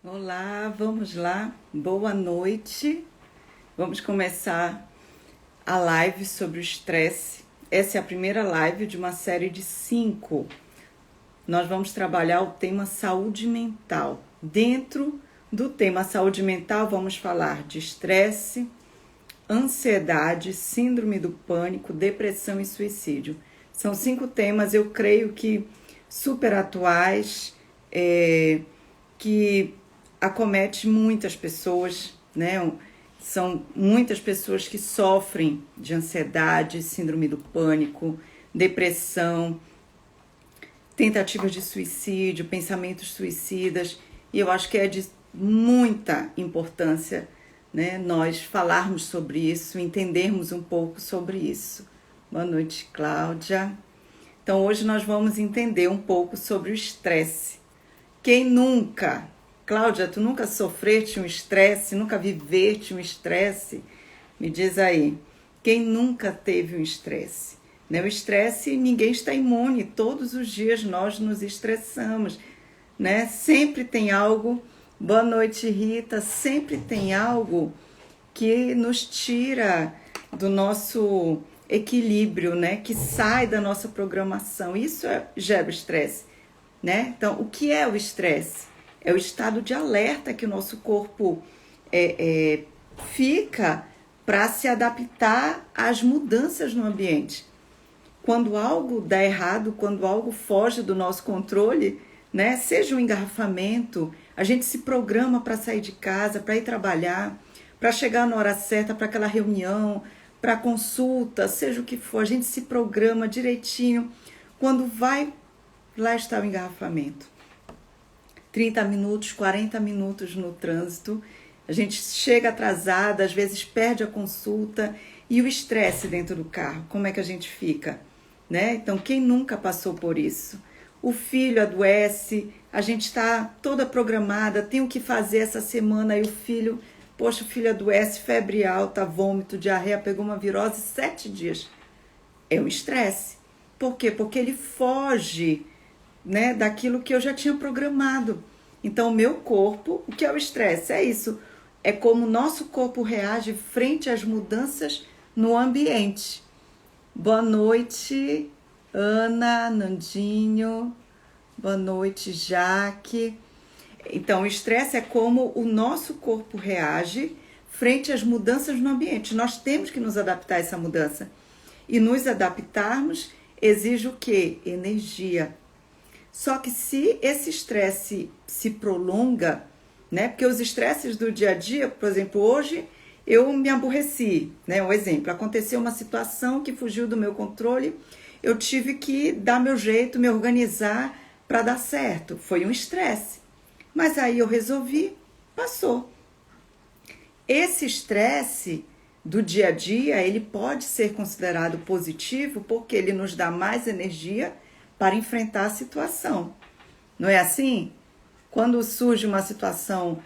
Olá, vamos lá. Boa noite. Vamos começar a live sobre o estresse. Essa é a primeira live de uma série de 5. Nós vamos trabalhar o tema saúde mental. Dentro do tema saúde mental, vamos falar de estresse, ansiedade, síndrome do pânico, depressão e suicídio. São 5 temas, eu creio que super atuais, que acomete muitas pessoas, né? São muitas pessoas que sofrem de ansiedade, síndrome do pânico, depressão, tentativas de suicídio, pensamentos suicidas, e eu acho que é de muita importância, né, nós falarmos sobre isso, entendermos um pouco sobre isso. Boa noite, Cláudia. Então, hoje nós vamos entender um pouco sobre o estresse. Quem nunca, Cláudia, tu nunca sofreste um estresse, nunca viveste um estresse? Me diz aí, quem nunca teve um estresse? Né? O estresse, ninguém está imune, todos os dias nós nos estressamos, né? Sempre tem algo, boa noite Rita, sempre tem algo que nos tira do nosso equilíbrio, né? Que sai da nossa programação, isso gera estresse, né? Então, o que é o estresse? É o estado de alerta que o nosso corpo fica para se adaptar às mudanças no ambiente. Quando algo dá errado, quando algo foge do nosso controle, né? Seja um engarrafamento, a gente se programa para sair de casa, para ir trabalhar, para chegar na hora certa, para aquela reunião, para consulta, seja o que for, a gente se programa direitinho. Quando vai, lá está o engarrafamento. 30 minutos, 40 minutos no trânsito, a gente chega atrasada, às vezes perde a consulta, e o estresse dentro do carro, como é que a gente fica? Né? Então, quem nunca passou por isso? O filho adoece, a gente está toda programada, tem o que fazer essa semana, e o filho adoece, febre alta, vômito, diarreia, pegou uma virose 7 dias. É um estresse. Por quê? Porque ele foge, né, daquilo que eu já tinha programado. Então, o meu corpo, o que é o estresse? É isso. É como o nosso corpo reage frente às mudanças no ambiente. Boa noite, Ana, Nandinho. Boa noite, Jaque. Então, o estresse é como o nosso corpo reage frente às mudanças no ambiente. Nós temos que nos adaptar a essa mudança. E nos adaptarmos exige o quê? Energia. Só que se esse estresse se prolonga, né? Porque os estresses do dia a dia, por exemplo, hoje eu me aborreci, né? Um exemplo, aconteceu uma situação que fugiu do meu controle, eu tive que dar meu jeito, me organizar para dar certo. Foi um estresse. Mas aí eu resolvi, passou. Esse estresse do dia a dia, ele pode ser considerado positivo porque ele nos dá mais energia para enfrentar a situação. Não é assim? Quando surge uma situação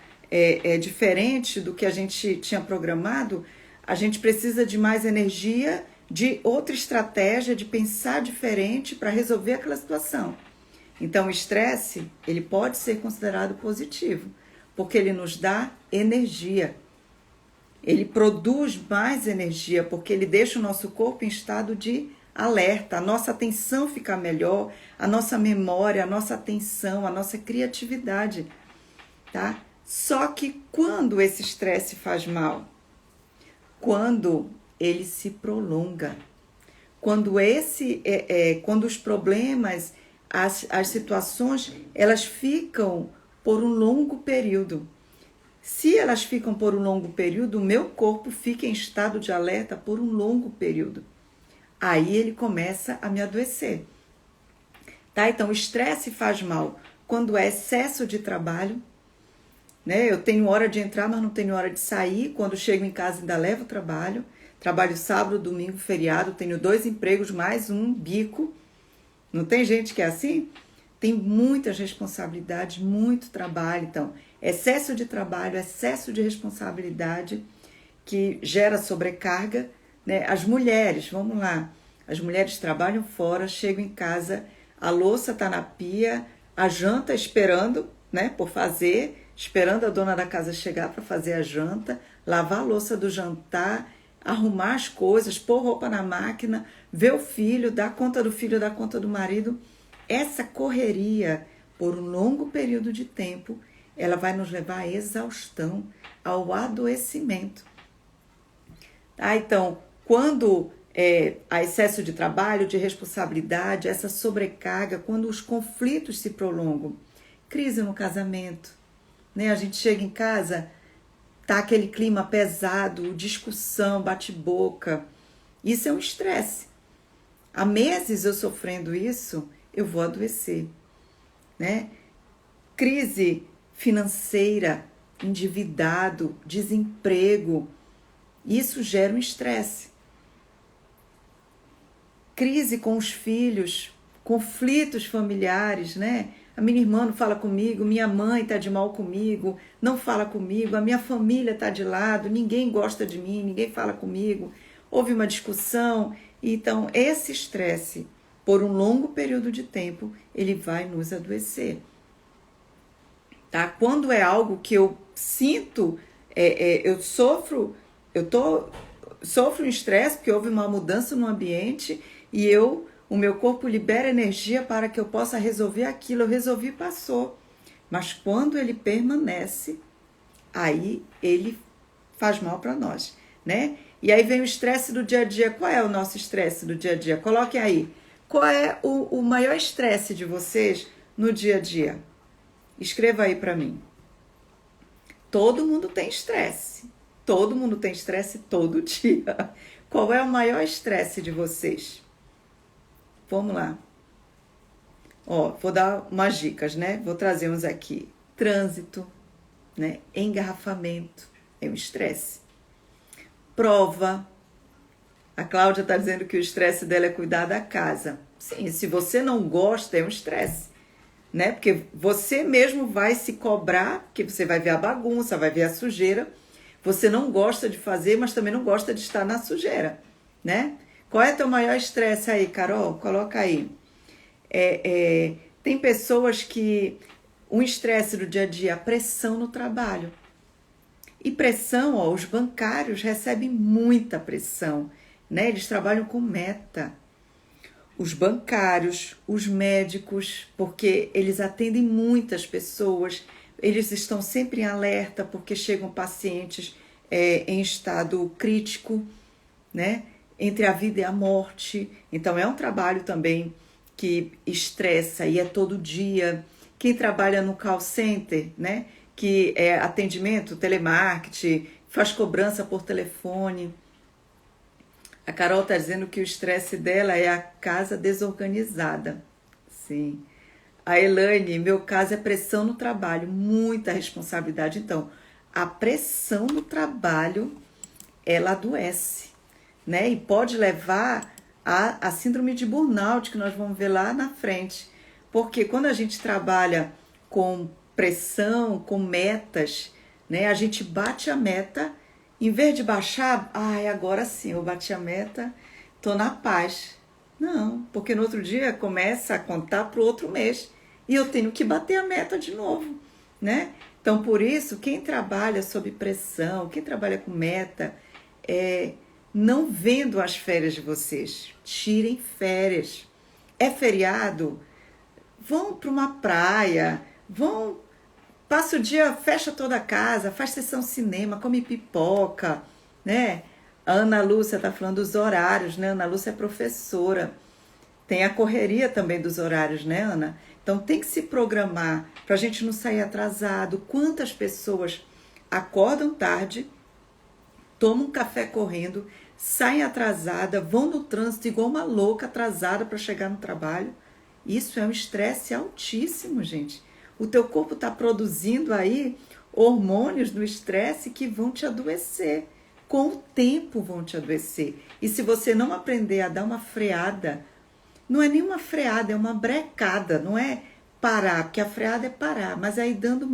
diferente do que a gente tinha programado, a gente precisa de mais energia, de outra estratégia, de pensar diferente para resolver aquela situação. Então, o estresse, ele pode ser considerado positivo, porque ele nos dá energia. Ele produz mais energia, porque ele deixa o nosso corpo em estado de alerta, a nossa atenção fica melhor, a nossa memória, a nossa atenção, a nossa criatividade, tá? Só que quando esse estresse faz mal, quando ele se prolonga, quando quando os problemas, as situações, elas ficam por um longo período. Se elas ficam por um longo período, o meu corpo fica em estado de alerta por um longo período. Aí ele começa a me adoecer. Tá? Então, o estresse faz mal quando é excesso de trabalho, né? Eu tenho hora de entrar, mas não tenho hora de sair. Quando chego em casa, ainda levo trabalho. Trabalho sábado, domingo, feriado. Tenho 2 empregos, mais um bico. Não tem gente que é assim? Tem muitas responsabilidades, muito trabalho. Então, excesso de trabalho, excesso de responsabilidade que gera sobrecarga, né? As mulheres, vamos lá, as mulheres trabalham fora, chegam em casa, a louça está na pia, a janta esperando, né, por fazer, esperando a dona da casa chegar para fazer a janta, lavar a louça do jantar, arrumar as coisas, pôr roupa na máquina, ver o filho, dar conta do filho, dar conta do marido. Essa correria por um longo período de tempo, ela vai nos levar à exaustão, ao adoecimento. Tá? Então, quando há excesso de trabalho, de responsabilidade, essa sobrecarga, quando os conflitos se prolongam, crise no casamento, né? A gente chega em casa, tá aquele clima pesado, discussão, bate-boca. Isso é um estresse. Há meses eu sofrendo isso, eu vou adoecer, né? Crise financeira, endividado, desemprego, isso gera um estresse. Crise com os filhos, conflitos familiares, né? A minha irmã não fala comigo, minha mãe está de mal comigo, não fala comigo, a minha família está de lado, ninguém gosta de mim, ninguém fala comigo, houve uma discussão. Então, esse estresse, por um longo período de tempo, ele vai nos adoecer. Tá? Quando é algo que eu sinto, eu sofro um estresse porque houve uma mudança no ambiente e o meu corpo libera energia para que eu possa resolver aquilo. Eu resolvi, passou. Mas quando ele permanece, aí ele faz mal para nós, né? E aí vem o estresse do dia a dia. Qual é o nosso estresse do dia a dia? Coloquem aí. Qual é o maior estresse de vocês no dia a dia? Escreva aí para mim. Todo mundo tem estresse. Todo mundo tem estresse todo dia. Qual é o maior estresse de vocês? Vamos lá. Ó, vou dar umas dicas, né? Vou trazer uns aqui. Trânsito, né? Engarrafamento, é um estresse. Prova. A Cláudia está dizendo que o estresse dela é cuidar da casa. Sim, se você não gosta, é um estresse, né? Porque você mesmo vai se cobrar, porque você vai ver a bagunça, vai ver a sujeira. Você não gosta de fazer, mas também não gosta de estar na sujeira, né? Qual é teu maior estresse aí, Carol? Coloca aí. Tem pessoas que um estresse do dia a dia, a pressão no trabalho. E pressão, ó, os bancários recebem muita pressão, né? Eles trabalham com meta. Os bancários, os médicos, porque eles atendem muitas pessoas, eles estão sempre em alerta porque chegam pacientes em estado crítico, né? Entre a vida e a morte. Então é um trabalho também que estressa e é todo dia. Quem trabalha no call center, né? Que é atendimento, telemarketing, faz cobrança por telefone. A Carol está dizendo que o estresse dela é a casa desorganizada. Sim. A Elaine, meu caso é pressão no trabalho, muita responsabilidade. Então, a pressão no trabalho, ela adoece, né? E pode levar a síndrome de burnout, que nós vamos ver lá na frente. Porque quando a gente trabalha com pressão, com metas, né? A gente bate a meta, em vez de baixar, agora sim, eu bati a meta, tô na paz. Não, porque no outro dia começa a contar para o outro mês e eu tenho que bater a meta de novo, né? Então, por isso, quem trabalha sob pressão, quem trabalha com meta, não vendo as férias de vocês, tirem férias. É feriado? Vão para uma praia, passa o dia, fecha toda a casa, faz sessão cinema, come pipoca, né? A Ana Lúcia está falando dos horários, né? Ana Lúcia é professora. Tem a correria também dos horários, né, Ana? Então tem que se programar para a gente não sair atrasado. Quantas pessoas acordam tarde, tomam um café correndo, saem atrasada, vão no trânsito igual uma louca atrasada para chegar no trabalho? Isso é um estresse altíssimo, gente. O teu corpo está produzindo aí hormônios do estresse que vão te adoecer. Com o tempo vão te adoecer. E se você não aprender a dar uma freada, não é nem uma freada, é uma brecada, não é parar, porque a freada é parar, mas aí dando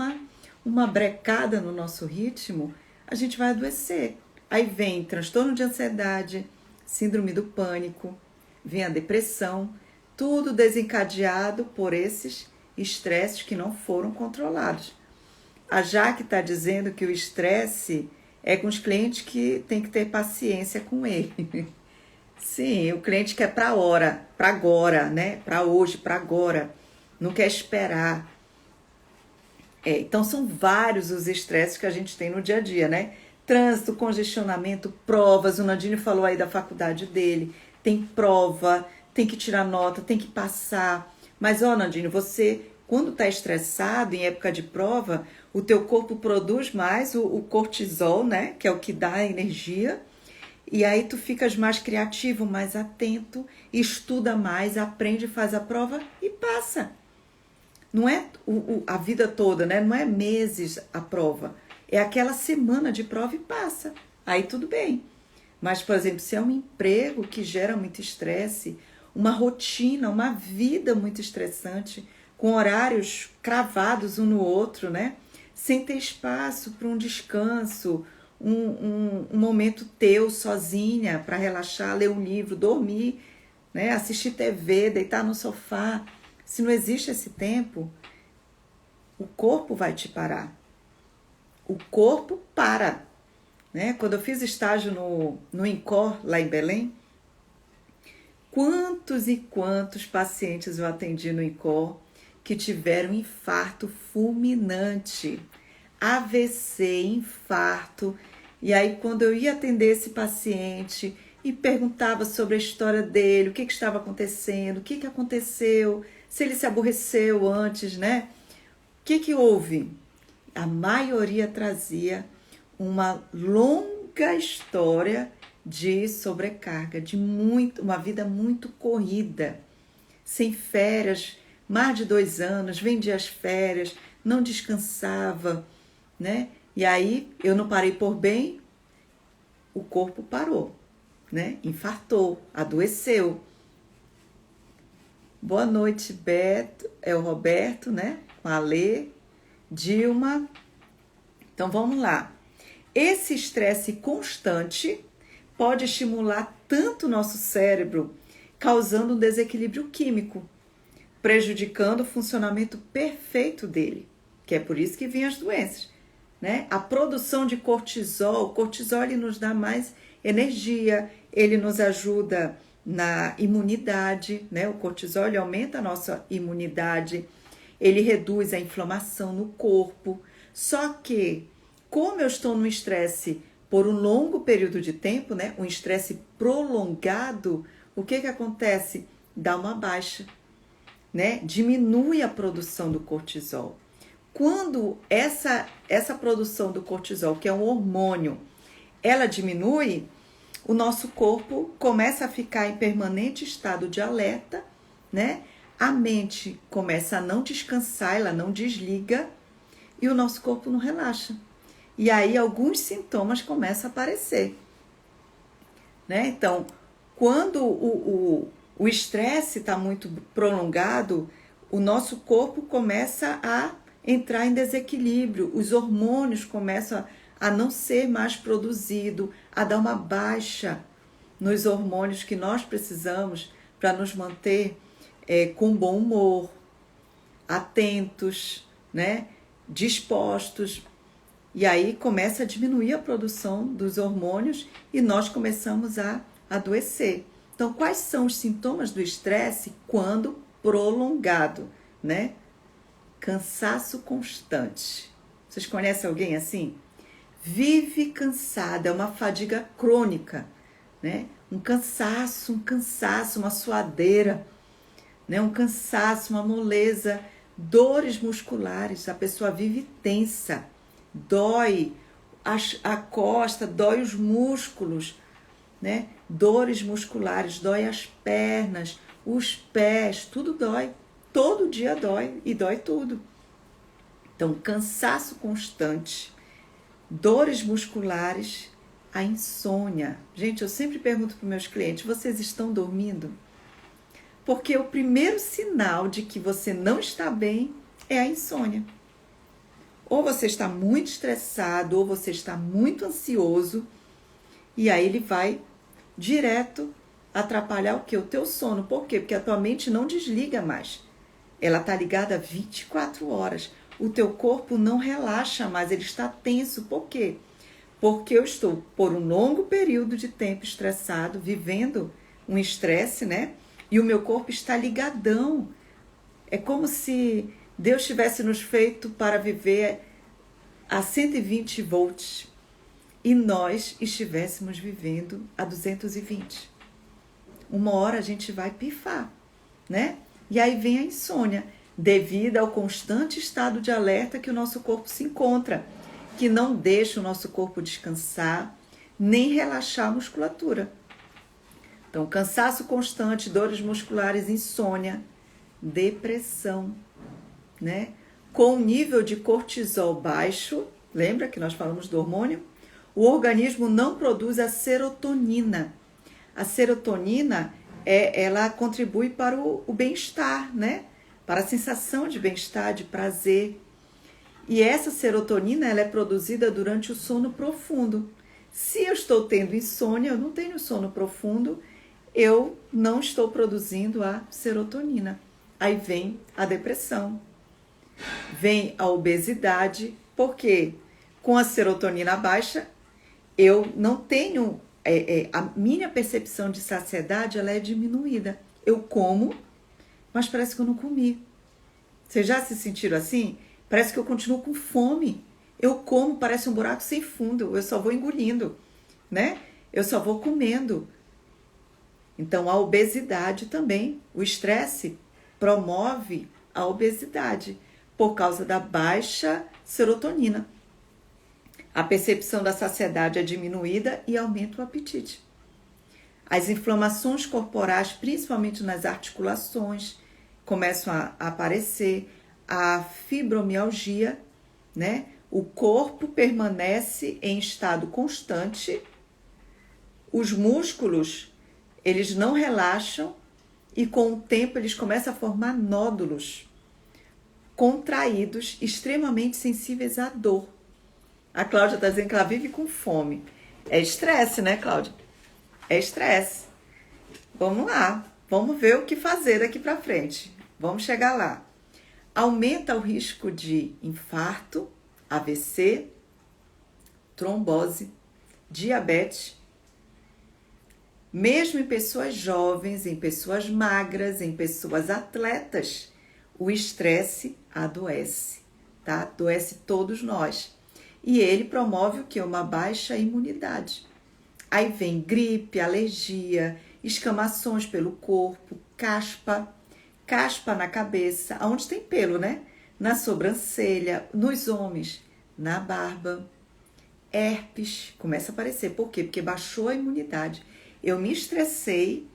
uma brecada no nosso ritmo, a gente vai adoecer. Aí vem transtorno de ansiedade, síndrome do pânico, vem a depressão, tudo desencadeado por esses estresses que não foram controlados. A Jaque está dizendo que o estresse é com os clientes que tem que ter paciência com ele. Sim, o cliente quer para hora, para agora, né? Para hoje, para agora. Não quer esperar. Então são vários os estresses que a gente tem no dia a dia, né? Trânsito, congestionamento, provas. O Nandini falou aí da faculdade dele. Tem prova, tem que tirar nota, tem que passar. Mas, Nandini, você, quando está estressado, em época de prova, o teu corpo produz mais o cortisol, né? Que é o que dá energia. E aí tu ficas mais criativo, mais atento, estuda mais, aprende, faz a prova e passa. Não é a vida toda, né? Não é meses a prova. É aquela semana de prova e passa. Aí tudo bem. Mas, por exemplo, se é um emprego que gera muito estresse, uma rotina, uma vida muito estressante, com horários cravados um no outro, né? Sem ter espaço para um descanso, um momento teu sozinha para relaxar, ler um livro, dormir, né? Assistir TV, deitar no sofá. Se não existe esse tempo, o corpo vai te parar. O corpo para. Né? Quando eu fiz estágio no INCOR, lá em Belém, quantos e quantos pacientes eu atendi no INCOR que tiveram infarto fulminante, AVC, infarto. E aí, quando eu ia atender esse paciente e perguntava sobre a história dele, o que estava acontecendo, o que aconteceu, se ele se aborreceu antes, né? O que houve? A maioria trazia uma longa história de sobrecarga, uma vida muito corrida, sem férias, mais de 2 anos, vendia as férias, não descansava, né? E aí eu não parei por bem, o corpo parou, né? Infartou, adoeceu. Boa noite, Beto, é o Roberto, né? Com a Lê, Dilma. Então vamos lá. Esse estresse constante pode estimular tanto o nosso cérebro, causando um desequilíbrio químico, prejudicando o funcionamento perfeito dele, que é por isso que vêm as doenças, né? A produção de cortisol, o cortisol ele nos dá mais energia, ele nos ajuda na imunidade, né? O cortisol ele aumenta a nossa imunidade, ele reduz a inflamação no corpo. Só que, como eu estou no estresse por um longo período de tempo, né? Um estresse prolongado, o que acontece? Dá uma baixa, né? Diminui a produção do cortisol. Quando essa produção do cortisol, que é um hormônio, ela diminui, o nosso corpo começa a ficar em permanente estado de alerta, né? A mente começa a não descansar, ela não desliga e o nosso corpo não relaxa. E aí alguns sintomas começam a aparecer, né? Então, quando o estresse está muito prolongado, o nosso corpo começa a entrar em desequilíbrio, os hormônios começam a não ser mais produzido, a dar uma baixa nos hormônios que nós precisamos para nos manter com bom humor, atentos, né? Dispostos. E aí começa a diminuir a produção dos hormônios e nós começamos a adoecer. Então, quais são os sintomas do estresse quando prolongado, né? Cansaço constante. Vocês conhecem alguém assim? Vive cansada, é uma fadiga crônica, né? Um cansaço, uma suadeira, né? Um cansaço, uma moleza, dores musculares, a pessoa vive tensa, dói a costa, dói os músculos, né? Dores musculares, dói as pernas, os pés, tudo dói. Todo dia dói e dói tudo. Então, cansaço constante, dores musculares, a insônia. Gente, eu sempre pergunto para os meus clientes, vocês estão dormindo? Porque o primeiro sinal de que você não está bem é a insônia. Ou você está muito estressado, ou você está muito ansioso, e aí ele vai direto atrapalhar o quê? O teu sono. Por quê? Porque a tua mente não desliga mais. Ela está ligada 24 horas. o teu corpo não relaxa mais, ele está tenso. Por quê? Porque eu estou por um longo período de tempo estressado, vivendo um estresse, né? E o meu corpo está ligadão. É como se Deus tivesse nos feito para viver a 120 volts e nós estivéssemos vivendo a 220. Uma hora a gente vai pifar, né? E aí vem a insônia, devido ao constante estado de alerta que o nosso corpo se encontra, que não deixa o nosso corpo descansar, nem relaxar a musculatura. Então, cansaço constante, dores musculares, insônia, depressão, né? Com o nível de cortisol baixo, lembra que nós falamos do hormônio? O organismo não produz a serotonina. A serotonina, ela contribui para o bem-estar, né? Para a sensação de bem-estar, de prazer. E essa serotonina, ela é produzida durante o sono profundo. Se eu estou tendo insônia, eu não tenho sono profundo, eu não estou produzindo a serotonina. Aí vem a depressão, vem a obesidade, porque com a serotonina baixa, eu não tenho, a minha percepção de saciedade, ela é diminuída. Eu como, mas parece que eu não comi. Vocês já se sentiram assim? Parece que eu continuo com fome. Eu como, parece um buraco sem fundo, eu só vou engolindo, né? Eu só vou comendo. Então, a obesidade também, o estresse promove a obesidade por causa da baixa serotonina. A percepção da saciedade é diminuída e aumenta o apetite. As inflamações corporais, principalmente nas articulações, começam a aparecer. A fibromialgia, né? O corpo permanece em estado constante, os músculos, eles não relaxam e com o tempo eles começam a formar nódulos contraídos, extremamente sensíveis à dor. A Cláudia está dizendo que ela vive com fome. É estresse, né, Cláudia? É estresse. Vamos lá, vamos ver o que fazer daqui para frente. Vamos chegar lá. Aumenta o risco de infarto, AVC, trombose, diabetes. Mesmo em pessoas jovens, em pessoas magras, em pessoas atletas, o estresse adoece, tá? Adoece todos nós. E ele promove o quê? Uma baixa imunidade. Aí vem gripe, alergia, escamações pelo corpo, caspa na cabeça, onde tem pelo, né? Na sobrancelha, nos homens, na barba. Herpes começa a aparecer. Por quê? Porque baixou a imunidade. Eu me estressei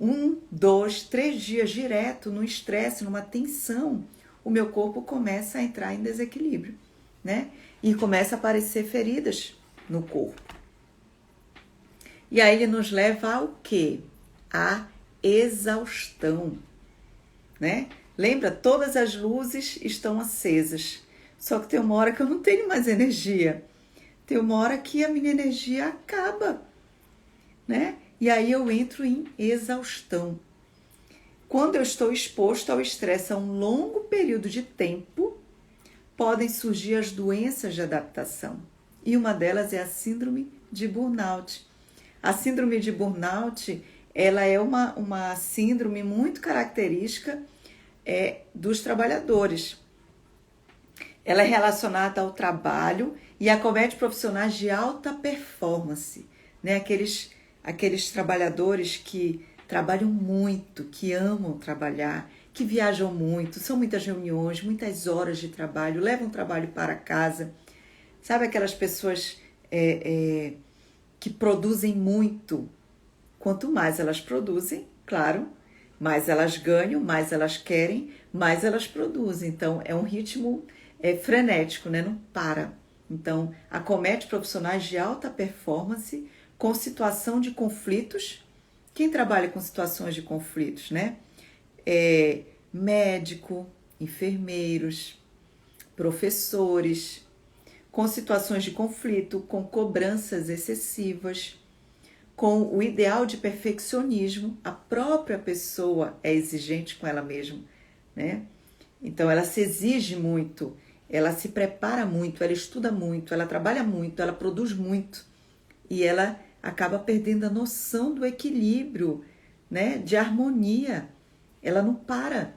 1, 2, 3 dias direto no estresse, numa tensão. O meu corpo começa a entrar em desequilíbrio, né? E começa a aparecer feridas no corpo. E aí ele nos leva ao quê? A exaustão, né? Lembra? Todas as luzes estão acesas. Só que tem uma hora que eu não tenho mais energia. Tem uma hora que a minha energia acaba, né? E aí eu entro em exaustão. Quando eu estou exposto ao estresse a um longo período de tempo, podem surgir as doenças de adaptação. E uma delas é a síndrome de burnout. A síndrome de burnout, ela é uma síndrome muito característica dos trabalhadores. Ela é relacionada ao trabalho e acomete profissionais de alta performance, né? Aqueles trabalhadores que trabalham muito, que amam trabalhar, que viajam muito, são muitas reuniões, muitas horas de trabalho, levam o trabalho para casa. Sabe aquelas pessoas que produzem muito? Quanto mais elas produzem, claro, mais elas ganham, mais elas querem, mais elas produzem. Então, é um ritmo frenético, né? Não para. Então, acomete profissionais de alta performance com situação de conflitos. Quem trabalha com situações de conflitos, né? Médico, enfermeiros, professores, com situações de conflito, com cobranças excessivas, com o ideal de perfeccionismo. A própria pessoa é exigente com ela mesma, né? Então ela se exige muito, ela se prepara muito, ela estuda muito, ela trabalha muito, ela produz muito e ela acaba perdendo a noção do equilíbrio, né, de harmonia. Ela não para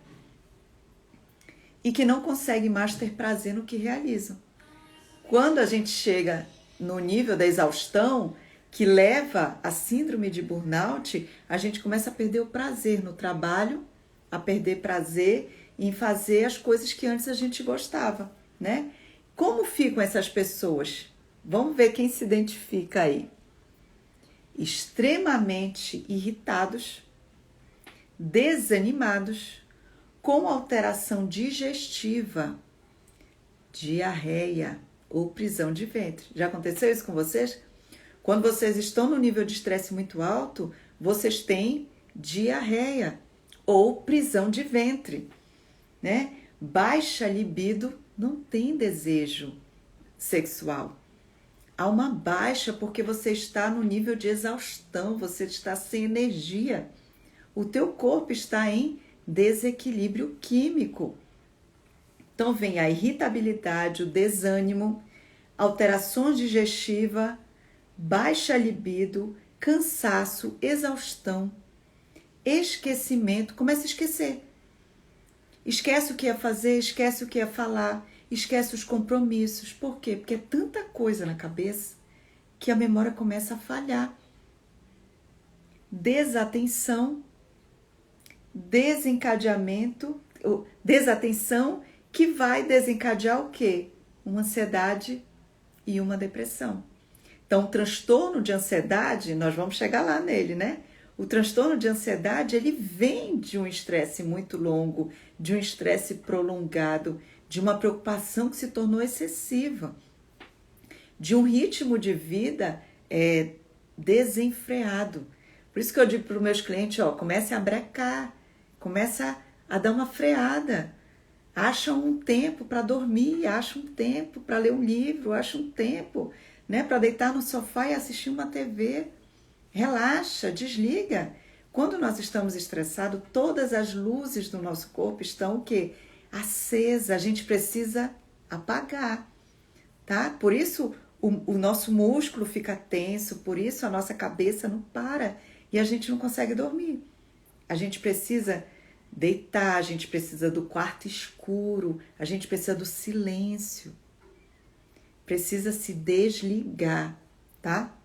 e que não consegue mais ter prazer no que realiza. Quando a gente chega no nível da exaustão, que leva à síndrome de burnout, a gente começa a perder o prazer no trabalho, a perder prazer em fazer as coisas que antes a gente gostava, né? Como ficam essas pessoas? Vamos ver quem se identifica aí. Extremamente irritados, desanimados, com alteração digestiva, diarreia ou prisão de ventre. Já aconteceu isso com vocês? Quando vocês estão no nível de estresse muito alto, vocês têm diarreia ou prisão de ventre, né? Baixa libido, não tem desejo sexual. Há uma baixa porque você está no nível de exaustão, você está sem energia. O teu corpo está em desequilíbrio químico. Então vem a irritabilidade, o desânimo, alterações digestivas, baixa libido, cansaço, exaustão, esquecimento, começa a esquecer. Esquece o que ia fazer, esquece o que ia falar, esquece os compromissos. Por quê? Porque é tanta coisa na cabeça que a memória começa a falhar. Desatenção, desencadeamento, desatenção que vai desencadear o quê? Uma ansiedade e uma depressão. Então, o transtorno de ansiedade, nós vamos chegar lá nele, né? O transtorno de ansiedade, ele vem de um estresse muito longo, de um estresse prolongado, de uma preocupação que se tornou excessiva, de um ritmo de vida desenfreado. Por isso que eu digo para os meus clientes, ó, comece a brecar, começa a dar uma freada. Acha um tempo para dormir, acha um tempo para ler um livro, acha um tempo, né, para deitar no sofá e assistir uma TV. Relaxa, desliga. Quando nós estamos estressados, todas as luzes do nosso corpo estão o quê? Acesas. A gente precisa apagar, tá? Por isso o nosso músculo fica tenso, por isso a nossa cabeça não para e a gente não consegue dormir. A gente precisa deitar, a gente precisa do quarto escuro, a gente precisa do silêncio. Precisa se desligar, tá?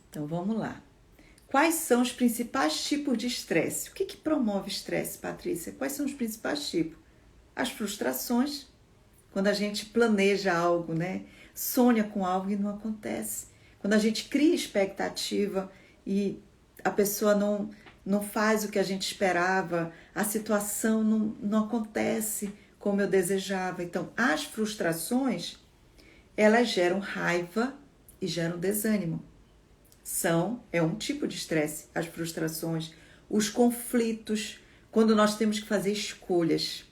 Então, vamos lá. Quais são os principais tipos de estresse? O que promove estresse, Patrícia? Quais são os principais tipos? As frustrações, quando a gente planeja algo, né? Sonha com algo e não acontece. Quando a gente cria expectativa e a pessoa não faz o que a gente esperava, a situação não acontece como eu desejava. Então, as frustrações, elas geram raiva e geram desânimo. É um tipo de estresse, as frustrações, os conflitos, quando nós temos que fazer escolhas.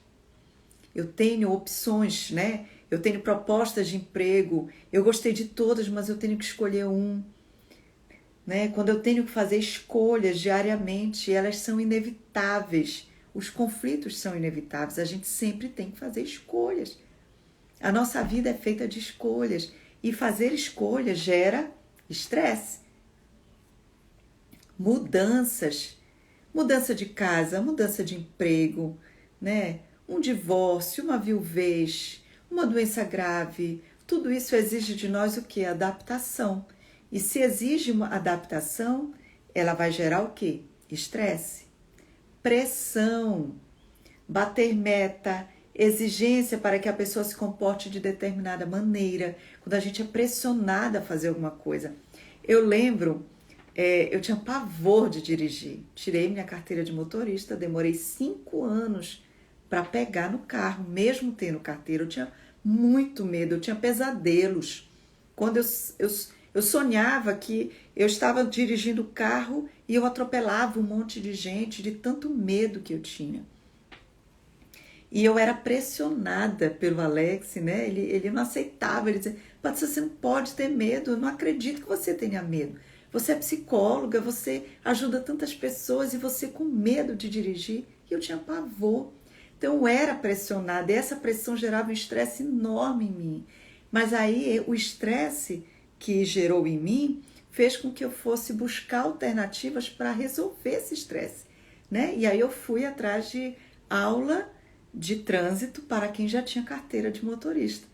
Eu tenho opções, né? Eu tenho propostas de emprego, eu gostei de todas, mas eu tenho que escolher um. Né? Quando eu tenho que fazer escolhas diariamente, elas são inevitáveis. Os conflitos são inevitáveis, a gente sempre tem que fazer escolhas. A nossa vida é feita de escolhas e fazer escolhas gera estresse. Mudanças, mudança de casa, mudança de emprego, né? Um divórcio, uma viuvez, uma doença grave, tudo isso exige de nós o quê? Adaptação. E se exige uma adaptação, ela vai gerar o quê? Estresse, pressão, bater meta, exigência para que a pessoa se comporte de determinada maneira, quando a gente é pressionada a fazer alguma coisa. Eu lembro, eu tinha pavor de dirigir, tirei minha carteira de motorista, demorei 5 anos para pegar no carro, mesmo tendo carteira, eu tinha muito medo, eu tinha pesadelos. Quando eu sonhava que eu estava dirigindo o carro e eu atropelava um monte de gente, de tanto medo que eu tinha. E eu era pressionada pelo Alex, né? Ele não aceitava, ele dizia, Patrícia, você não pode ter medo, eu não acredito que você tenha medo. Você é psicóloga, você ajuda tantas pessoas e você com medo de dirigir. E eu tinha pavor. Então eu era pressionada, e essa pressão gerava um estresse enorme em mim. Mas aí o estresse que gerou em mim fez com que eu fosse buscar alternativas para resolver esse estresse, né? E aí eu fui atrás de aula de trânsito para quem já tinha carteira de motorista.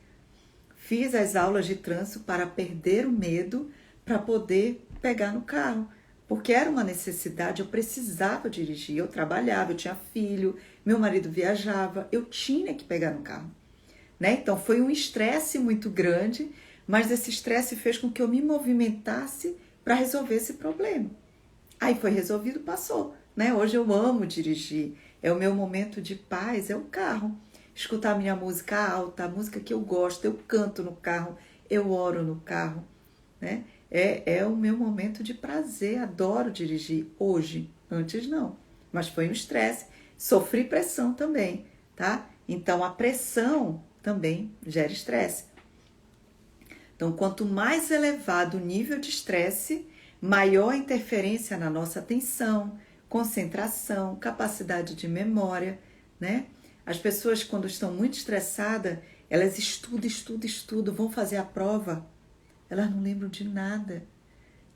Fiz as aulas de trânsito para perder o medo, para poder pegar no carro, porque era uma necessidade, eu precisava dirigir, eu trabalhava, eu tinha filho, meu marido viajava, eu tinha que pegar no carro, né? Então foi um estresse muito grande, mas esse estresse fez com que eu me movimentasse para resolver esse problema. Aí foi resolvido, passou, né? Hoje eu amo dirigir, é o meu momento de paz, é o carro. Escutar minha música alta, a música que eu gosto, eu canto no carro, eu oro no carro, né? É o meu momento de prazer, adoro dirigir hoje, antes não, mas foi um estresse, sofri pressão também, tá? Então a pressão também gera estresse. Então quanto mais elevado o nível de estresse, maior a interferência na nossa atenção, concentração, capacidade de memória, né? As pessoas quando estão muito estressadas, elas estudam, vão fazer a prova, elas não lembram de nada,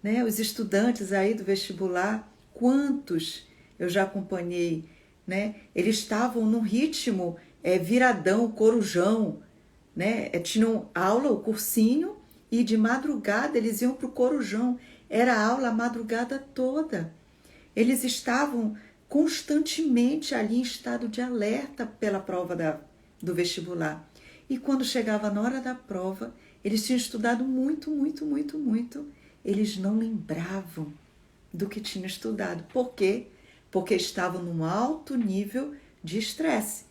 né? Os estudantes aí do vestibular, quantos eu já acompanhei, né? Eles estavam num ritmo viradão, corujão, né? Tinham aula, o cursinho, e de madrugada eles iam para o corujão. Era aula a madrugada toda. Eles estavam constantemente ali em estado de alerta pela prova do vestibular. E quando chegava na hora da prova, eles tinham estudado muito. Eles não lembravam do que tinham estudado. Por quê? Porque estavam num alto nível de estresse.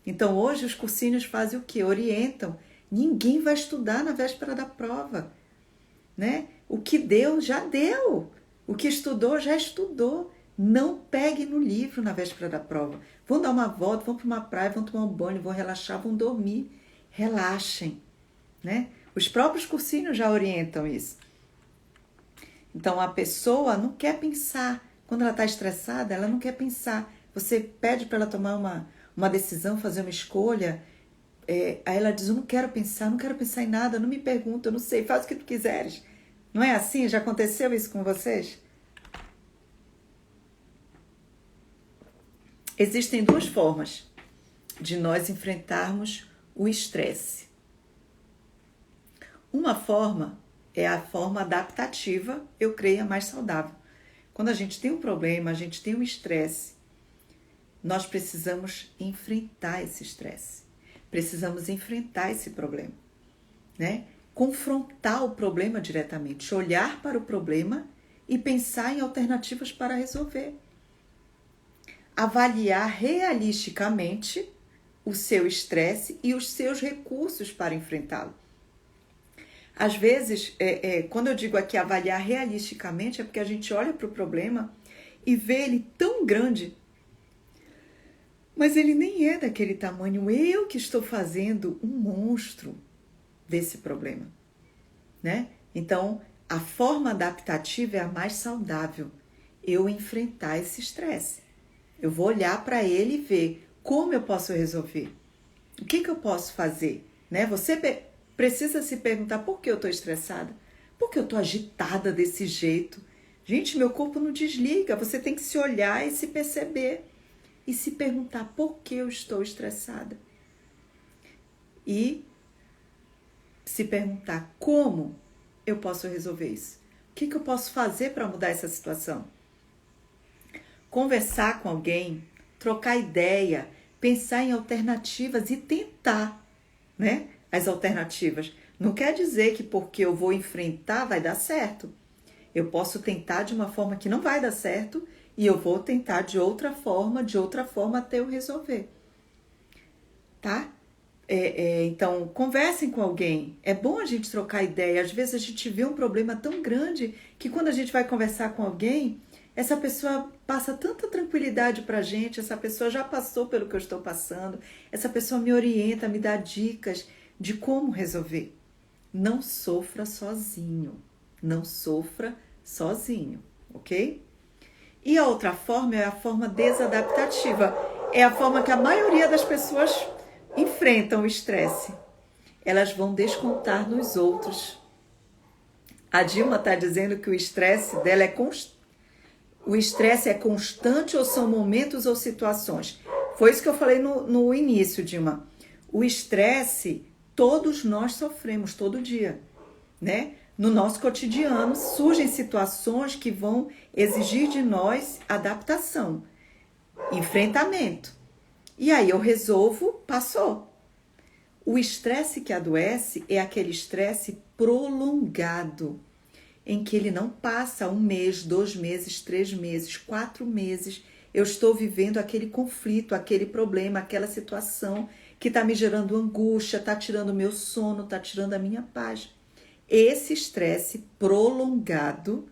Então, hoje, os cursinhos fazem o quê? Orientam. Ninguém vai estudar na véspera da prova, né? O que deu, já deu. O que estudou, já estudou. Não pegue no livro na véspera da prova. Vão dar uma volta, vão para uma praia, vão tomar um banho, vão relaxar, vão dormir. Relaxem, né? Os próprios cursinhos já orientam isso. Então, a pessoa não quer pensar. Quando ela está estressada, ela não quer pensar. Você pede para ela tomar uma decisão, fazer uma escolha. Aí ela diz, eu não quero pensar em nada, não me pergunta, eu não sei, faz o que tu quiseres. Não é assim? Já aconteceu isso com vocês? Existem duas formas de nós enfrentarmos o estresse. Uma forma é a forma adaptativa, eu creio, a mais saudável. Quando a gente tem um problema, a gente tem um estresse, nós precisamos enfrentar esse estresse. Precisamos enfrentar esse problema, né? Confrontar o problema diretamente, olhar para o problema e pensar em alternativas para resolver. Avaliar realisticamente o seu estresse e os seus recursos para enfrentá-lo. Às vezes, quando eu digo aqui avaliar realisticamente, é porque a gente olha para o problema e vê ele tão grande, mas ele nem é daquele tamanho. Eu que estou fazendo um monstro desse problema, né? Então, a forma adaptativa é a mais saudável. Eu enfrentar esse estresse. Eu vou olhar para ele e ver como eu posso resolver. O que eu posso fazer, né? Você precisa se perguntar por que eu estou estressada? Por que eu estou agitada desse jeito? Gente, meu corpo não desliga. Você tem que se olhar e se perceber. E se perguntar por que eu estou estressada. E se perguntar como eu posso resolver isso. O que eu posso fazer para mudar essa situação? Conversar com alguém, trocar ideia, pensar em alternativas e tentar, né? As alternativas. Não quer dizer que porque eu vou enfrentar vai dar certo. Eu posso tentar de uma forma que não vai dar certo e eu vou tentar de outra forma até eu resolver. Tá? Então, conversem com alguém. É bom a gente trocar ideia. Às vezes a gente vê um problema tão grande que quando a gente vai conversar com alguém, essa pessoa passa tanta tranquilidade pra gente, essa pessoa já passou pelo que eu estou passando, essa pessoa me orienta, me dá dicas de como resolver. Não sofra sozinho. Não sofra sozinho, ok? E a outra forma é a forma desadaptativa. é a forma que a maioria das pessoas enfrentam o estresse. Elas vão descontar nos outros. A Dilma está dizendo que o estresse dela é constante. O estresse é constante ou são momentos ou situações? Foi isso que eu falei no início, Dilma. O estresse, todos nós sofremos todo dia, né? No nosso cotidiano surgem situações que vão exigir de nós adaptação, enfrentamento. E aí eu resolvo, passou. O estresse que adoece é aquele estresse prolongado, em que ele não passa 1 mês, 2 meses, 3 meses, 4 meses. Eu estou vivendo aquele conflito, aquele problema, aquela situação que está me gerando angústia, está tirando o meu sono, está tirando a minha paz. Esse estresse prolongado,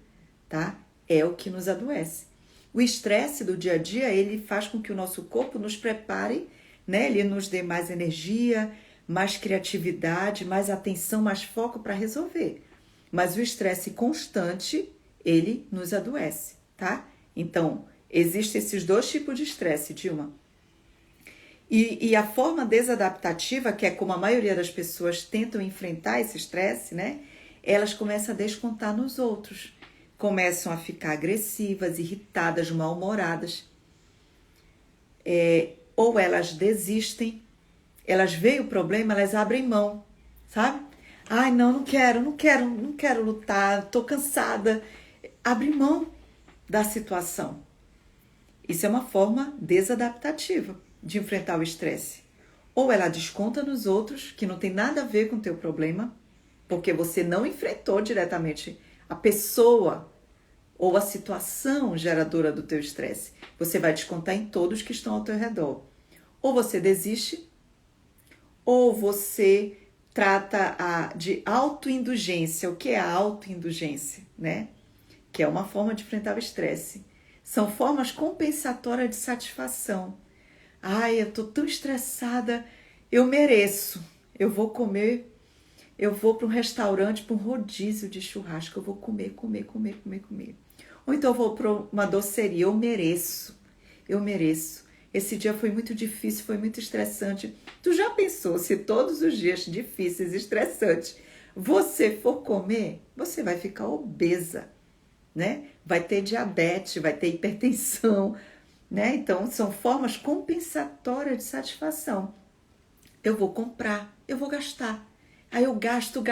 tá? É o que nos adoece. O estresse do dia a dia, ele faz com que o nosso corpo nos prepare, né? Ele nos dê mais energia, mais criatividade, mais atenção, mais foco para resolver. Mas o estresse constante, ele nos adoece, tá? Então, existem esses 2 tipos de estresse, Dilma. E a forma desadaptativa, que é como a maioria das pessoas tentam enfrentar esse estresse, né? Elas começam a descontar nos outros. Começam a ficar agressivas, irritadas, mal-humoradas. Ou elas desistem, elas veem o problema, elas abrem mão, sabe? Ai, não quero lutar, tô cansada. Abre mão da situação. Isso é uma forma desadaptativa de enfrentar o estresse. Ou ela desconta nos outros, que não tem nada a ver com o teu problema, porque você não enfrentou diretamente a pessoa ou a situação geradora do teu estresse. Você vai descontar em todos que estão ao teu redor. Ou você desiste, ou você trata de autoindulgência. O que é a autoindulgência, né? Que é uma forma de enfrentar o estresse. São formas compensatórias de satisfação. Ai, eu tô tão estressada, eu mereço. Eu vou comer, eu vou para um restaurante, para um rodízio de churrasco, eu vou comer. Ou então eu vou para uma doceria, eu mereço. Esse dia foi muito difícil, foi muito estressante. Tu já pensou se todos os dias difíceis, estressantes, você for comer, você vai ficar obesa, né? Vai ter diabetes, vai ter hipertensão, né? Então, são formas compensatórias de satisfação. Eu vou comprar, eu vou gastar. Aí eu gasto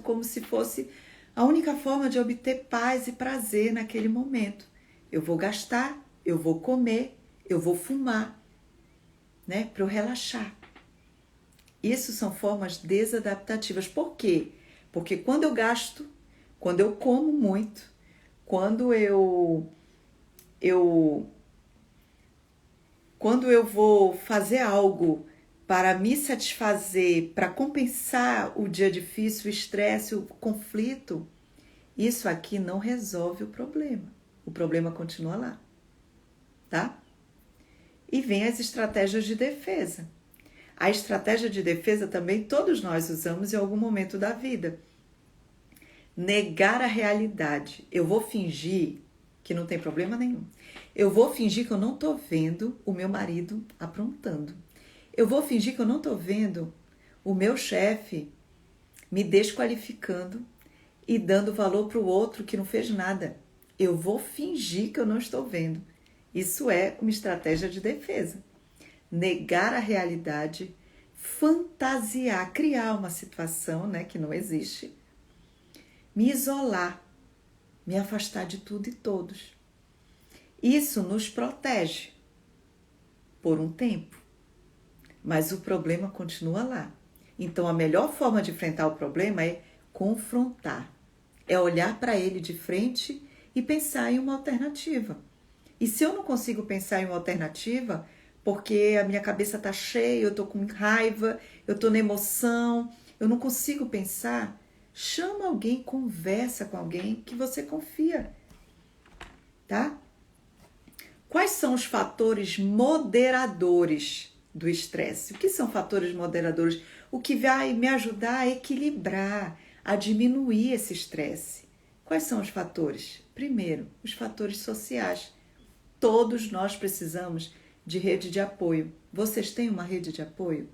como se fosse a única forma de obter paz e prazer naquele momento. Eu vou gastar, eu vou comer, eu vou fumar, né? Para eu relaxar. Isso são formas desadaptativas. Por quê? Porque quando eu gasto, quando eu como muito, quando eu vou fazer algo para me satisfazer, para compensar o dia difícil, o estresse, o conflito, isso aqui não resolve o problema. O problema continua lá, tá? E vem as estratégias de defesa. A estratégia de defesa também todos nós usamos em algum momento da vida. Negar a realidade. Eu vou fingir que não tem problema nenhum. Eu vou fingir que eu não estou vendo o meu marido aprontando. Eu vou fingir que eu não estou vendo o meu chefe me desqualificando e dando valor para o outro que não fez nada. Eu vou fingir que eu não estou vendo. Isso é uma estratégia de defesa. Negar a realidade, fantasiar, criar uma situação, né, que não existe, me isolar, me afastar de tudo e todos. Isso nos protege por um tempo, mas o problema continua lá. Então, a melhor forma de enfrentar o problema é confrontar, é olhar para ele de frente e pensar em uma alternativa. E se eu não consigo pensar em uma alternativa, porque a minha cabeça está cheia, eu estou com raiva, eu estou na emoção, eu não consigo pensar, chama alguém, conversa com alguém que você confia, tá? Quais são os fatores moderadores do estresse? O que são fatores moderadores? O que vai me ajudar a equilibrar, a diminuir esse estresse? Quais são os fatores? Primeiro, os fatores sociais. Todos nós precisamos de rede de apoio. Vocês têm uma rede de apoio?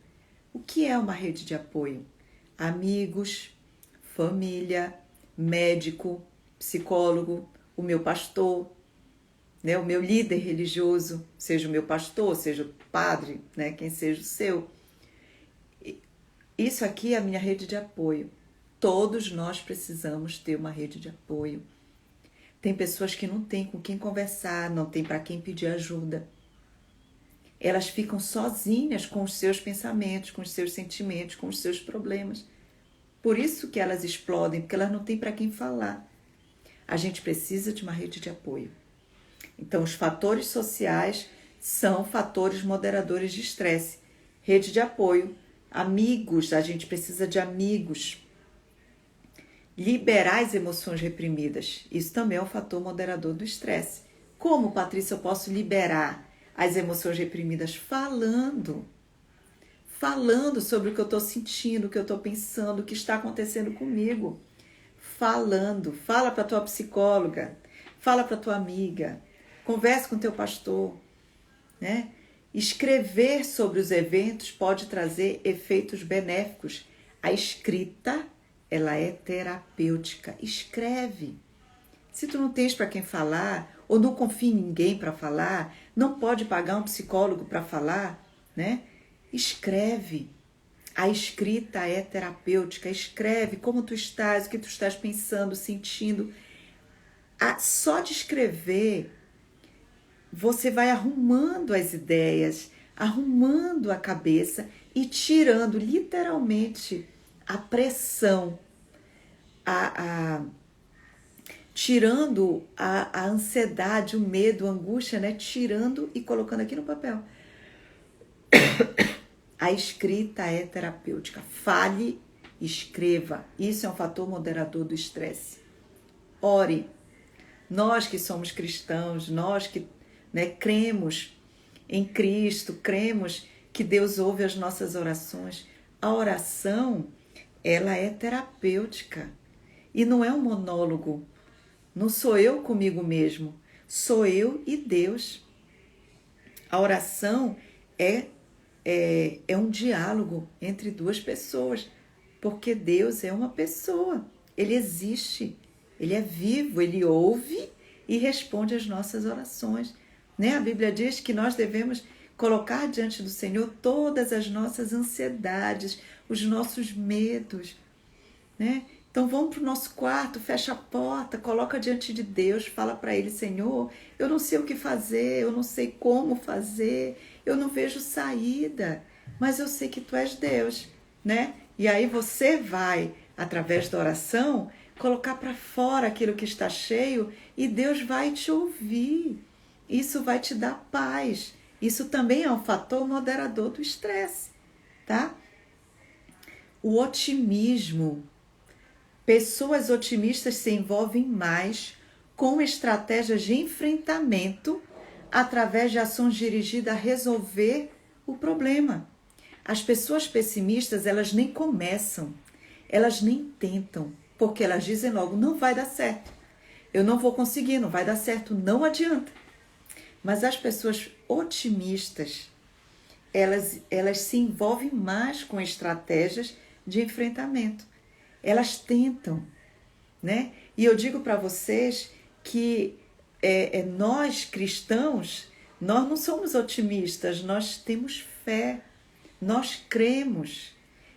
O que é uma rede de apoio? Amigos, família, médico, psicólogo, o meu pastor, né? O meu líder religioso, seja o meu pastor, seja o padre, né? Quem seja o seu. Isso aqui é a minha rede de apoio. Todos nós precisamos ter uma rede de apoio. Tem pessoas que não têm com quem conversar, não tem para quem pedir ajuda. Elas ficam sozinhas com os seus pensamentos, com os seus sentimentos, com os seus problemas. Por isso que elas explodem, porque elas não têm para quem falar. A gente precisa de uma rede de apoio. Então, os fatores sociais são fatores moderadores de estresse. Rede de apoio, amigos, a gente precisa de amigos. Liberar as emoções reprimidas, isso também é um fator moderador do estresse. Como, Patrícia, eu posso liberar as emoções reprimidas? Falando sobre o que eu estou sentindo, o que eu estou pensando, o que está acontecendo comigo. Fala para tua psicóloga, fala para tua amiga, converse com teu pastor, né? Escrever sobre os eventos pode trazer efeitos benéficos. A escrita, ela é terapêutica. Escreve. Se tu não tens para quem falar, ou não confia em ninguém para falar, não pode pagar um psicólogo para falar, né? Escreve. A escrita é terapêutica. Escreve como tu estás, o que tu estás pensando, sentindo. Só de escrever, você vai arrumando as ideias, arrumando a cabeça e tirando literalmente a pressão, tirando a ansiedade, o medo, a angústia, né? Tirando e colocando aqui no papel. A escrita é terapêutica. Fale, escreva. Isso é um fator moderador do estresse. Ore. Nós que somos cristãos, nós que, né, cremos em Cristo, cremos que Deus ouve as nossas orações. A oração, ela é terapêutica. E não é um monólogo. Não sou eu comigo mesmo. Sou eu e Deus. A oração é um diálogo entre duas pessoas, porque Deus é uma pessoa, Ele existe, Ele é vivo, Ele ouve e responde às nossas orações, né? A Bíblia diz que nós devemos colocar diante do Senhor todas as nossas ansiedades, os nossos medos, né? Então vamos para o nosso quarto, fecha a porta, coloca diante de Deus, fala para Ele: Senhor, eu não sei o que fazer, eu não sei como fazer, eu não vejo saída, mas eu sei que Tu és Deus, né? E aí você vai, através da oração, colocar para fora aquilo que está cheio e Deus vai te ouvir. Isso vai te dar paz. Isso também é um fator moderador do estresse, tá? O otimismo. Pessoas otimistas se envolvem mais com estratégias de enfrentamento através de ações dirigidas a resolver o problema. As pessoas pessimistas, elas nem começam, elas nem tentam, porque elas dizem logo: não vai dar certo, eu não vou conseguir, não vai dar certo, não adianta. Mas as pessoas otimistas, elas se envolvem mais com estratégias de enfrentamento. Elas tentam, né? E eu digo para vocês que nós cristãos, nós não somos otimistas, nós temos fé, nós cremos.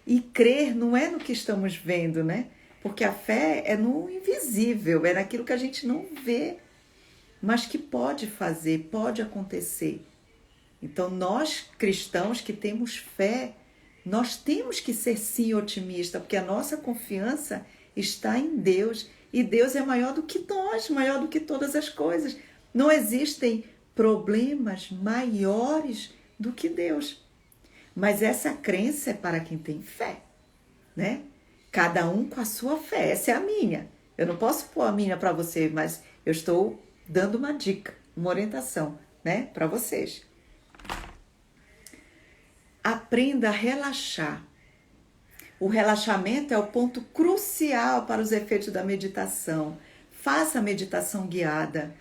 E crer não é no que estamos vendo, né? Porque a fé é no invisível, é naquilo que a gente não vê, mas que pode fazer, pode acontecer. Então nós cristãos que temos fé, nós temos que ser sim otimistas, porque a nossa confiança está em Deus. E Deus é maior do que nós, maior do que todas as coisas. Não existem problemas maiores do que Deus. Mas essa crença é para quem tem fé, né? Cada um com a sua fé. Essa é a minha. Eu não posso pôr a minha para você, mas eu estou dando uma dica, uma orientação, né, para vocês. Aprenda a relaxar. O relaxamento é o ponto crucial para os efeitos da meditação. Faça a meditação guiada.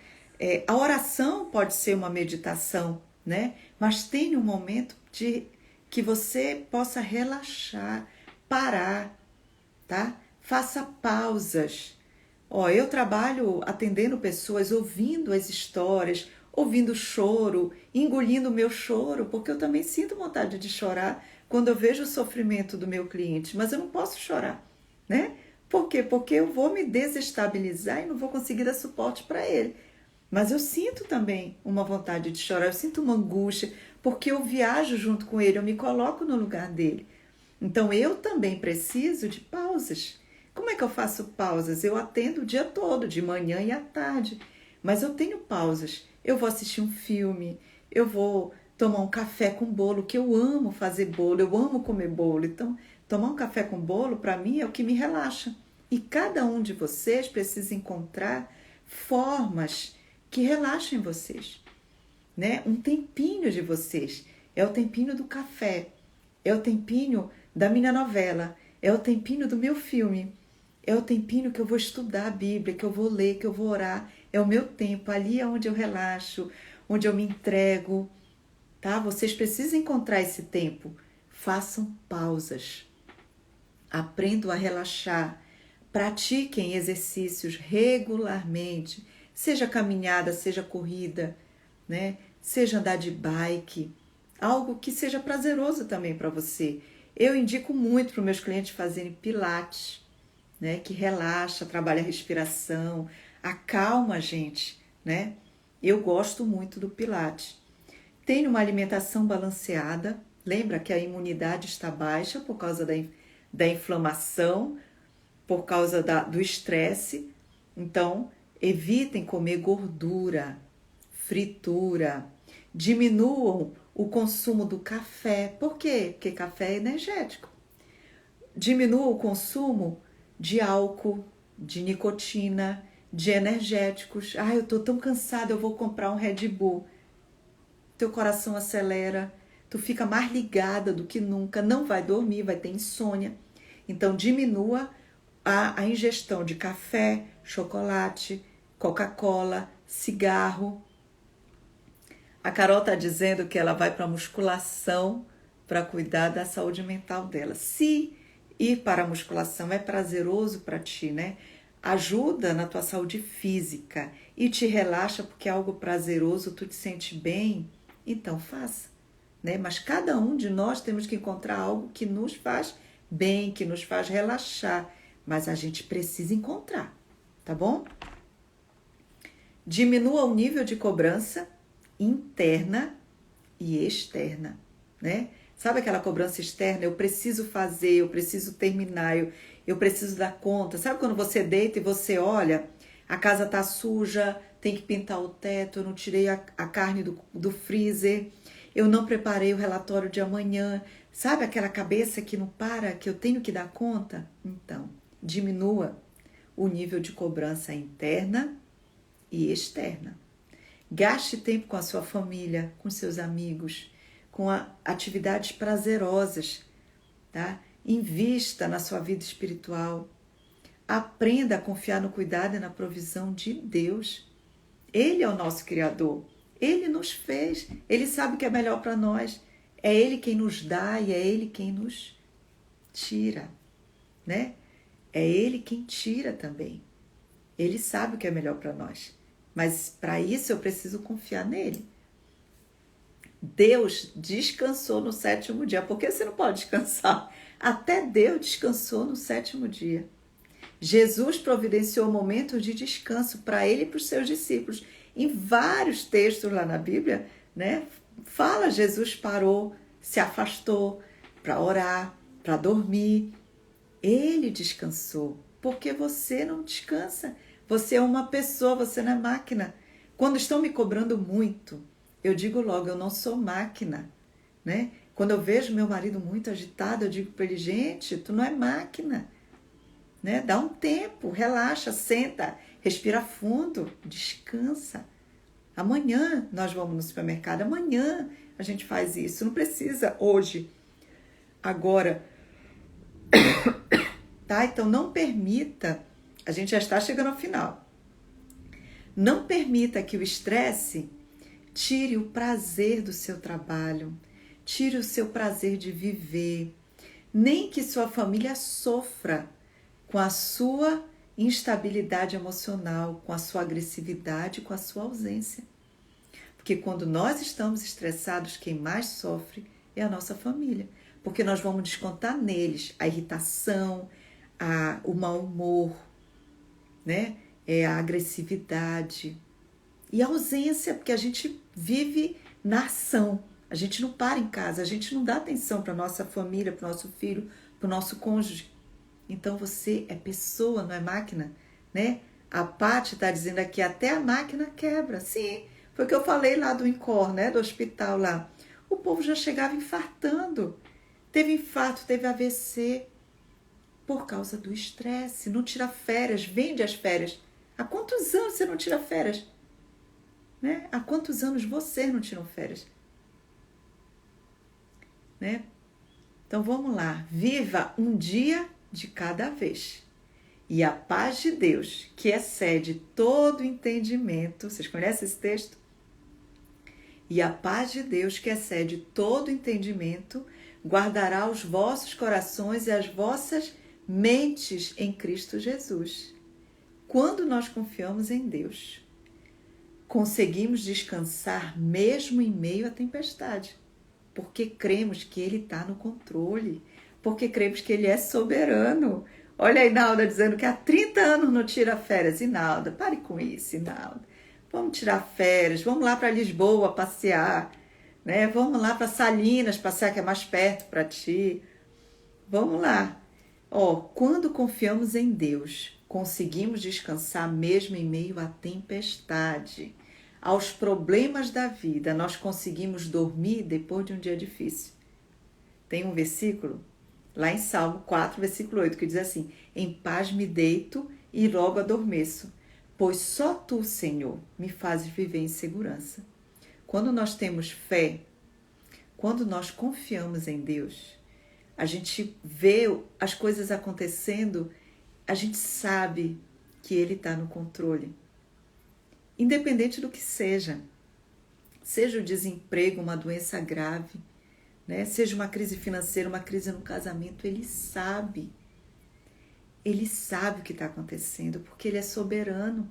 A oração pode ser uma meditação, né? Mas tenha um momento de que você possa relaxar, parar, tá? Faça pausas. Ó, eu trabalho atendendo pessoas, ouvindo as histórias, ouvindo o choro, engolindo o meu choro, porque eu também sinto vontade de chorar quando eu vejo o sofrimento do meu cliente, mas eu não posso chorar, né? Por quê? Porque eu vou me desestabilizar e não vou conseguir dar suporte para ele. Mas eu sinto também uma vontade de chorar, eu sinto uma angústia, porque eu viajo junto com ele, eu me coloco no lugar dele. Então eu também preciso de pausas. Como é que eu faço pausas? Eu atendo o dia todo, de manhã e à tarde. Mas eu tenho pausas. Eu vou assistir um filme, eu vou tomar um café com bolo, que eu amo fazer bolo, eu amo comer bolo. Então, tomar um café com bolo, para mim, é o que me relaxa. E cada um de vocês precisa encontrar formas que relaxem vocês, né? Um tempinho de vocês. É o tempinho do café, é o tempinho da minha novela, é o tempinho do meu filme, é o tempinho que eu vou estudar a Bíblia, que eu vou ler, que eu vou orar. É o meu tempo, ali é onde eu relaxo, onde eu me entrego, tá? Vocês precisam encontrar esse tempo. Façam pausas, aprendam a relaxar, pratiquem exercícios regularmente, seja caminhada, seja corrida, né? Seja andar de bike, algo que seja prazeroso também para você. Eu indico muito para os meus clientes fazerem pilates, né? Que relaxa, trabalha a respiração, acalma a gente, né? Eu gosto muito do pilates. Tenha uma alimentação balanceada. Lembra que a imunidade está baixa por causa da inflamação, por causa do estresse. Então, evitem comer gordura, fritura. Diminuam o consumo do café. Por quê? Porque café é energético. Diminua o consumo de álcool, de nicotina, de energéticos. Ah, eu tô tão cansada, eu vou comprar um Red Bull. Teu coração acelera, tu fica mais ligada do que nunca, não vai dormir, vai ter insônia. Então, diminua a ingestão de café, chocolate, Coca-Cola, cigarro. A Carol tá dizendo que ela vai para musculação para cuidar da saúde mental dela. Se ir para a musculação é prazeroso para ti, né? Ajuda na tua saúde física e te relaxa porque é algo prazeroso, tu te sente bem, então faça, né? Mas cada um de nós temos que encontrar algo que nos faz bem, que nos faz relaxar, mas a gente precisa encontrar, tá bom? Diminua o nível de cobrança interna e externa, né? Sabe aquela cobrança externa? Eu preciso fazer, eu preciso terminar, eu preciso dar conta. Sabe quando você deita e você olha, a casa tá suja, tem que pintar o teto, eu não tirei a carne do freezer, eu não preparei o relatório de amanhã. Sabe aquela cabeça que não para, que eu tenho que dar conta? Então, diminua o nível de cobrança interna e externa. Gaste tempo com a sua família, com seus amigos, com atividades prazerosas, tá? Invista na sua vida espiritual. Aprenda a confiar no cuidado e na provisão de Deus. Ele é o nosso Criador. Ele nos fez. Ele sabe o que é melhor para nós. É Ele quem nos dá e é Ele quem nos tira, né? É Ele quem tira também. Ele sabe o que é melhor para nós. Mas para isso eu preciso confiar nele. Deus descansou no sétimo dia. Por que você não pode descansar? Até Deus descansou no sétimo dia. Jesus providenciou momentos de descanso para ele e para os seus discípulos. Em vários textos lá na Bíblia, né? Fala, Jesus parou, se afastou para orar, para dormir. Ele descansou. Porque você não descansa. Você é uma pessoa, você não é máquina. Quando estão me cobrando muito, eu digo logo, eu não sou máquina, né? Quando eu vejo meu marido muito agitado, eu digo para ele, gente, tu não é máquina, né? Dá um tempo, relaxa, senta, respira fundo, descansa. Amanhã nós vamos no supermercado, amanhã a gente faz isso, não precisa hoje, agora, tá? Então não permita, a gente já está chegando ao final, não permita que o estresse Tire o prazer do seu trabalho. Tire o seu prazer de viver. Nem que sua família sofra com a sua instabilidade emocional, com a sua agressividade, com a sua ausência. Porque quando nós estamos estressados, quem mais sofre é a nossa família. Porque nós vamos descontar neles a irritação, o mau humor, né? A agressividade e a ausência, porque a gente vive na ação. A gente não para em casa, a gente não dá atenção para a nossa família, para o nosso filho, para o nosso cônjuge. Então você é pessoa, não é máquina, né? A Paty está dizendo aqui, até a máquina quebra. Sim, foi o que eu falei lá do INCOR, né? Do hospital lá. O povo já chegava infartando. Teve infarto, teve AVC por causa do estresse. Não tira férias, vende as férias. Há quantos anos você não tira férias? Né? Há quantos anos você não tira férias? Né? Então vamos lá. Viva um dia de cada vez. E a paz de Deus, que excede todo entendimento. Vocês conhecem esse texto? E a paz de Deus, que excede todo entendimento, guardará os vossos corações e as vossas mentes em Cristo Jesus. Quando nós confiamos em Deus, conseguimos descansar mesmo em meio à tempestade, porque cremos que Ele está no controle, porque cremos que Ele é soberano. Olha a Inalda dizendo que há 30 anos não tira férias. Inalda, pare com isso, Inalda. Vamos tirar férias, vamos lá para Lisboa passear, né? Vamos lá para Salinas passear, que é mais perto para ti. Vamos lá. Quando confiamos em Deus, conseguimos descansar mesmo em meio à tempestade. Aos problemas da vida, nós conseguimos dormir depois de um dia difícil. Tem um versículo lá em Salmo 4, versículo 8, que diz assim: em paz me deito e logo adormeço, pois só tu, Senhor, me fazes viver em segurança. Quando nós temos fé, quando nós confiamos em Deus, a gente vê as coisas acontecendo, a gente sabe que Ele está no controle. Independente do que seja o desemprego, uma doença grave, né? Seja uma crise financeira, uma crise no casamento, Ele sabe. Ele sabe o que está acontecendo, porque Ele é soberano.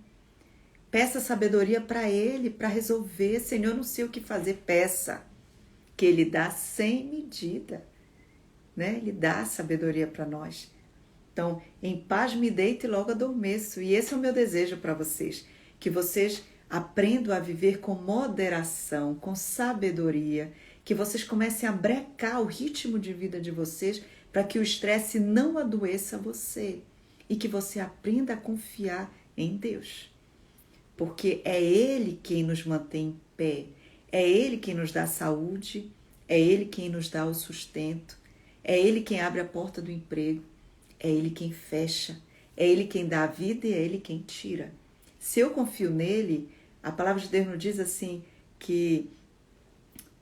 Peça sabedoria para Ele, para resolver. Senhor, não sei o que fazer, peça. Que Ele dá sem medida, né? Ele dá sabedoria para nós. Então, em paz me deito e logo adormeço. E esse é o meu desejo para vocês. Que vocês aprendam a viver com moderação, com sabedoria. Que vocês comecem a brecar o ritmo de vida de vocês para que o estresse não adoeça você. E que você aprenda a confiar em Deus. Porque é Ele quem nos mantém em pé. É Ele quem nos dá saúde. É Ele quem nos dá o sustento. É Ele quem abre a porta do emprego. É Ele quem fecha. É Ele quem dá a vida e é Ele quem tira. Se eu confio nele, a palavra de Deus nos diz assim, que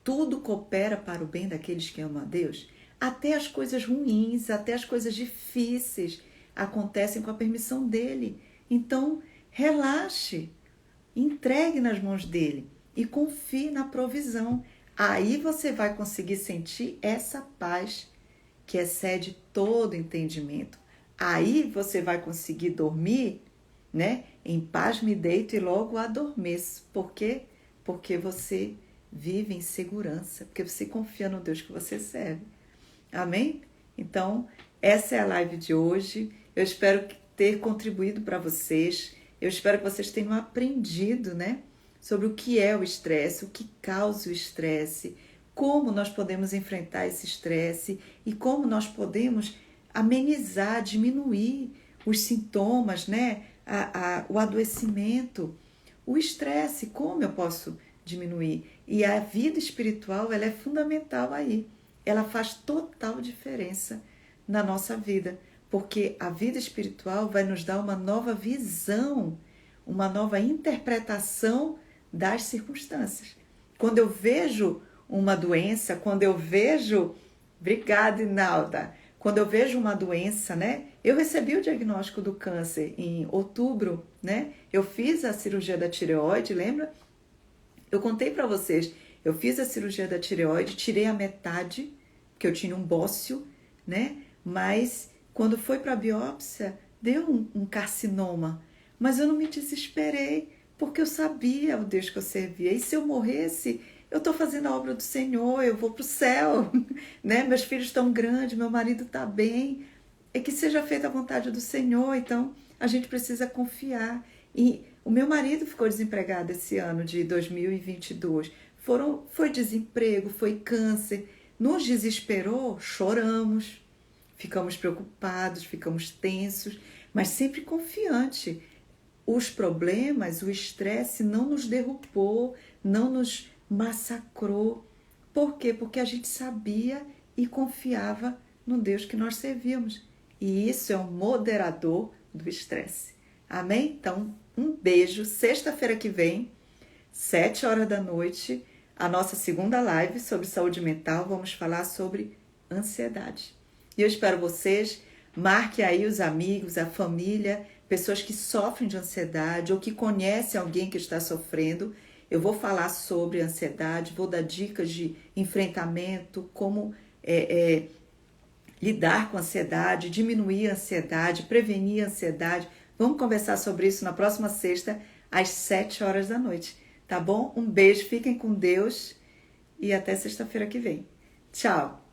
tudo coopera para o bem daqueles que amam a Deus. Até as coisas ruins, até as coisas difíceis acontecem com a permissão dele. Então, relaxe, entregue nas mãos dele e confie na provisão. Aí você vai conseguir sentir essa paz que excede todo entendimento. Aí você vai conseguir dormir, né? Em paz me deito e logo adormeço. Por quê? Porque você vive em segurança, porque você confia no Deus que você serve. Amém? Então, essa é a live de hoje. Eu espero ter contribuído para vocês. Eu espero que vocês tenham aprendido, né? Sobre o que é o estresse, o que causa o estresse, como nós podemos enfrentar esse estresse e como nós podemos amenizar, diminuir os sintomas, né? O adoecimento, o estresse, como eu posso diminuir? E a vida espiritual, ela é fundamental aí. Ela faz total diferença na nossa vida, porque a vida espiritual vai nos dar uma nova visão, uma nova interpretação das circunstâncias. Quando eu vejo uma doença, quando eu vejo... Obrigada, Inalda. Quando eu vejo uma doença, né? Eu recebi o diagnóstico do câncer em outubro, né? Eu fiz a cirurgia da tireoide, lembra? Eu contei para vocês, eu fiz a cirurgia da tireoide, tirei a metade, que eu tinha um bócio, né? Mas quando foi para a biópsia, deu um carcinoma. Mas eu não me desesperei, porque eu sabia o Deus que eu servia. E se eu morresse, eu estou fazendo a obra do Senhor, eu vou para o céu, né? Meus filhos estão grandes, meu marido está bem. É que seja feita a vontade do Senhor, então a gente precisa confiar. E o meu marido ficou desempregado esse ano de 2022. Foi desemprego, foi câncer. Nos desesperou, choramos, ficamos preocupados, ficamos tensos, mas sempre confiante. Os problemas, o estresse não nos derrubou, não nos massacrou. Por quê? Porque a gente sabia e confiava no Deus que nós servíamos. E isso é um moderador do estresse. Amém? Então, um beijo. Sexta-feira que vem, 7 horas da noite, a nossa segunda live sobre saúde mental. Vamos falar sobre ansiedade. E eu espero vocês. Marque aí os amigos, a família, pessoas que sofrem de ansiedade ou que conhecem alguém que está sofrendo. Eu vou falar sobre ansiedade, vou dar dicas de enfrentamento, como lidar com a ansiedade, diminuir a ansiedade, prevenir a ansiedade. Vamos conversar sobre isso na próxima sexta, às 7 horas da noite. Tá bom? Um beijo, fiquem com Deus e até sexta-feira que vem. Tchau!